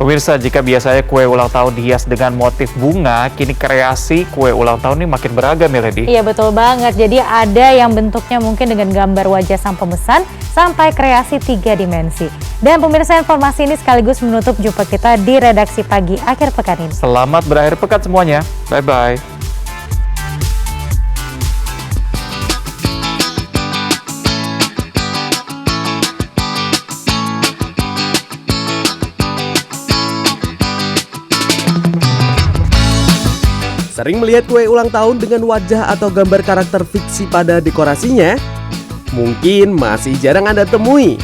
Pemirsa, jika biasanya kue ulang tahun dihias dengan motif bunga, kini kreasi kue ulang tahun ini makin beragam ya, Lady? Iya, betul banget. Jadi ada yang bentuknya mungkin dengan gambar wajah sang pemesan sampai kreasi 3 dimensi. Dan pemirsa, informasi ini sekaligus menutup jumpa kita di redaksi pagi akhir pekan ini. Selamat berakhir pekan semuanya. Bye-bye. Sering melihat kue ulang tahun dengan wajah atau gambar karakter fiksi pada dekorasinya? Mungkin masih jarang Anda temui.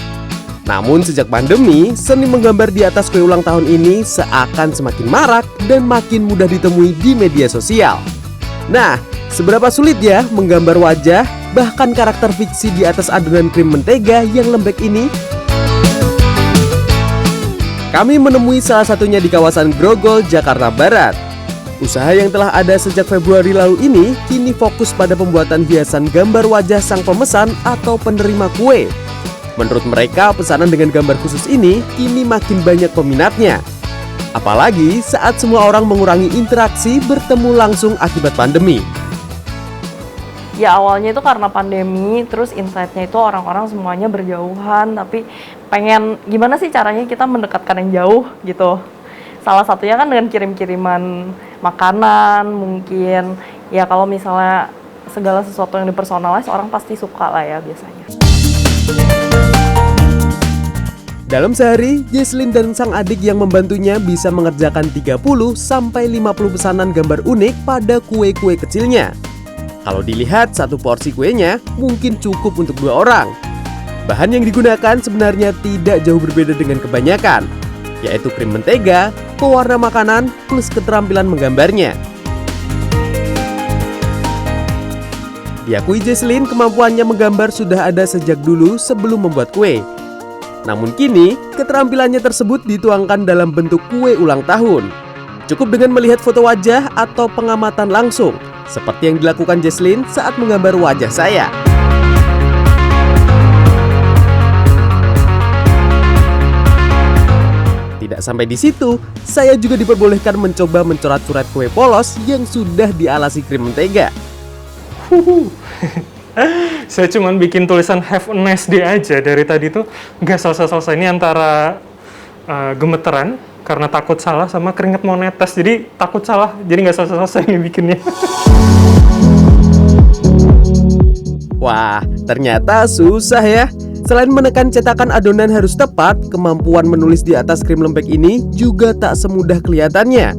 Namun sejak pandemi, seni menggambar di atas kue ulang tahun ini seakan semakin marak dan makin mudah ditemui di media sosial. Nah, seberapa sulit ya menggambar wajah, bahkan karakter fiksi di atas adonan krim mentega yang lembek ini? Kami menemui salah satunya di kawasan Grogol, Jakarta Barat. Usaha yang telah ada sejak Februari lalu ini kini fokus pada pembuatan hiasan gambar wajah sang pemesan atau penerima kue. Menurut mereka, pesanan dengan gambar khusus ini kini makin banyak peminatnya. Apalagi saat semua orang mengurangi interaksi bertemu langsung akibat pandemi. Ya awalnya itu karena pandemi, terus insight-nya itu orang-orang semuanya berjauhan, tapi pengen gimana sih caranya kita mendekatkan yang jauh gitu. Salah satunya kan dengan kirim-kiriman makanan, mungkin ya kalau misalnya segala sesuatu yang dipersonalize orang pasti suka lah ya biasanya. Dalam sehari, Jesslyn dan sang adik yang membantunya bisa mengerjakan 30-50 pesanan gambar unik pada kue-kue kecilnya. Kalau dilihat satu porsi kuenya mungkin cukup untuk 2 orang. Bahan yang digunakan sebenarnya tidak jauh berbeda dengan kebanyakan, yaitu krim mentega, pewarna makanan, plus keterampilan menggambarnya. Diakui Jesslyn, kemampuannya menggambar sudah ada sejak dulu sebelum membuat kue. Namun kini, keterampilannya tersebut dituangkan dalam bentuk kue ulang tahun. Cukup dengan melihat foto wajah atau pengamatan langsung, seperti yang dilakukan Jesslyn saat menggambar wajah saya. Tidak sampai di situ, saya juga diperbolehkan mencoba mencoret-coret kue polos yang sudah dialasi krim mentega. Saya cuma bikin tulisan have a nice day aja dari tadi tuh nggak selesai-selesai. Ini antara gemeteran karena takut salah sama keringet mau netes, jadi takut salah, jadi nggak selesai-selesai nih bikinnya. Wah, ternyata susah ya. Selain menekan cetakan adonan harus tepat, kemampuan menulis di atas krim lembek ini juga tak semudah kelihatannya.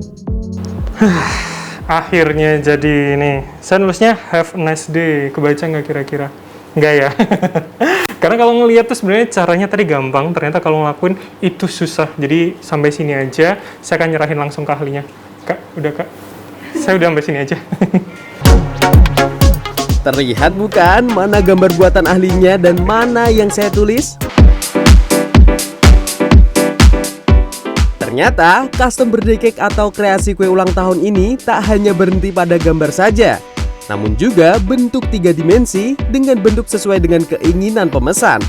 Akhirnya jadi ini. Saya nulisnya have a nice day. Kebaca nggak kira-kira? Nggak ya? Karena kalau ngeliat tuh sebenarnya caranya tadi gampang, ternyata kalau ngelakuin itu susah. Jadi sampai sini aja, saya akan nyerahin langsung ke ahlinya. Kak, udah Kak? Saya udah sampai sini aja. Terlihat bukan mana gambar buatan ahlinya dan mana yang saya tulis? Ternyata custom birthday cake atau kreasi kue ulang tahun ini tak hanya berhenti pada gambar saja, namun juga bentuk 3 dimensi dengan bentuk sesuai dengan keinginan pemesan.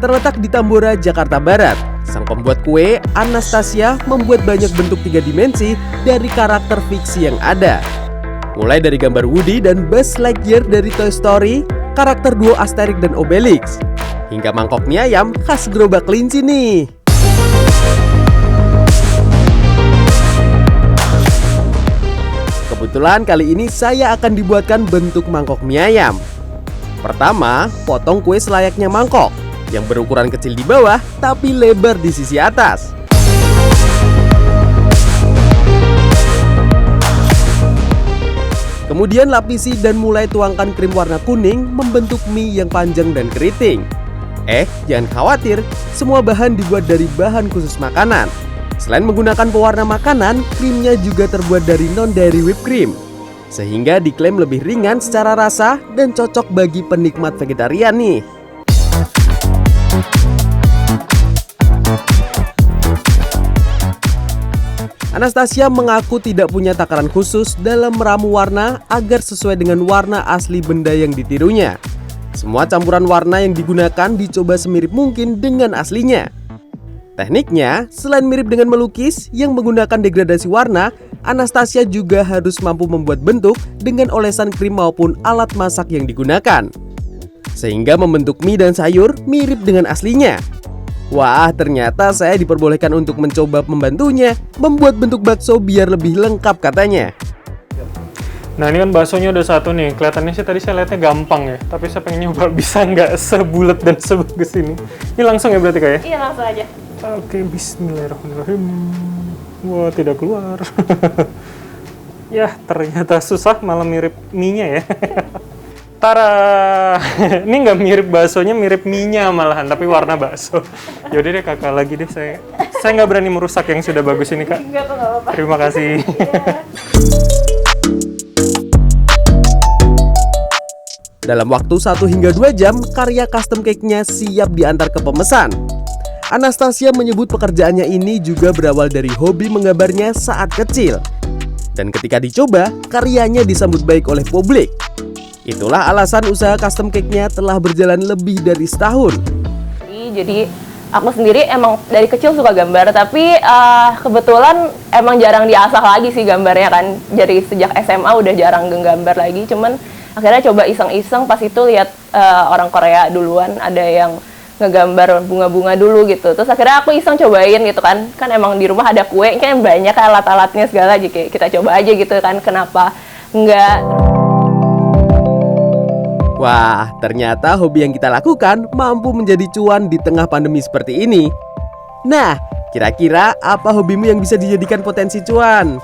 Terletak di Tambora, Jakarta Barat, sang pembuat kue, Anastasia, membuat banyak bentuk 3 dimensi dari karakter fiksi yang ada. Mulai dari gambar Woody dan Buzz Lightyear dari Toy Story, karakter duo Asterix dan Obelix, hingga mangkok mie ayam khas gerobak kelinci nih. Kebetulan kali ini saya akan dibuatkan bentuk mangkok mie ayam. Pertama, potong kue selayaknya mangkok, yang berukuran kecil di bawah tapi lebar di sisi atas. Kemudian lapisi dan mulai tuangkan krim warna kuning membentuk mie yang panjang dan keriting. Jangan khawatir, semua bahan dibuat dari bahan khusus makanan. Selain menggunakan pewarna makanan, krimnya juga terbuat dari non-dairy whipped cream, sehingga diklaim lebih ringan secara rasa dan cocok bagi penikmat vegetarian nih. Anastasia mengaku tidak punya takaran khusus dalam meramu warna agar sesuai dengan warna asli benda yang ditirunya. Semua campuran warna yang digunakan dicoba semirip mungkin dengan aslinya. Tekniknya, selain mirip dengan melukis yang menggunakan degradasi warna, Anastasia juga harus mampu membuat bentuk dengan olesan krim maupun alat masak yang digunakan. Sehingga membentuk mie dan sayur mirip dengan aslinya. Wah, ternyata saya diperbolehkan untuk mencoba membantunya membuat bentuk bakso biar lebih lengkap katanya. Nah ini kan baksonya udah satu nih, kelihatannya sih tadi saya lihatnya gampang ya, tapi saya pengen nyoba bisa nggak sebulat dan sebagus ini. Ini langsung ya berarti Kak ya? Iya, langsung aja. Oke, bismillahirrahmanirrahim. Wah, tidak keluar. Ya, ternyata susah, malah mirip mie-nya ya. Tara! Ini nggak mirip baksonya, mirip mie-nya malahan, tapi warna bakso. Yaudah deh kakak lagi deh, saya nggak berani merusak yang sudah bagus ini Kak. Enggak apa-apa. Terima kasih. Dalam waktu 1 hingga 2 jam, karya custom cake-nya siap diantar ke pemesan. Anastasia menyebut pekerjaannya ini juga berawal dari hobi menggambarnya saat kecil. Dan ketika dicoba, karyanya disambut baik oleh publik. Itulah alasan usaha custom cake-nya telah berjalan lebih dari setahun. Jadi aku sendiri emang dari kecil suka gambar, tapi kebetulan emang jarang diasah lagi sih gambarnya kan. Dari sejak SMA udah jarang nggambar lagi, cuman akhirnya coba iseng-iseng pas itu lihat orang Korea duluan ada yang ngegambar bunga-bunga dulu gitu. Terus akhirnya aku iseng cobain gitu kan. Kan emang di rumah ada kue, kan banyak alat-alatnya segala, jadi kita coba aja gitu kan. Kenapa enggak? Wah, ternyata hobi yang kita lakukan mampu menjadi cuan di tengah pandemi seperti ini. Nah, kira-kira apa hobimu yang bisa dijadikan potensi cuan?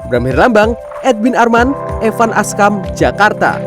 Bram Herlambang, Edwin Arman, Evan Askam, Jakarta.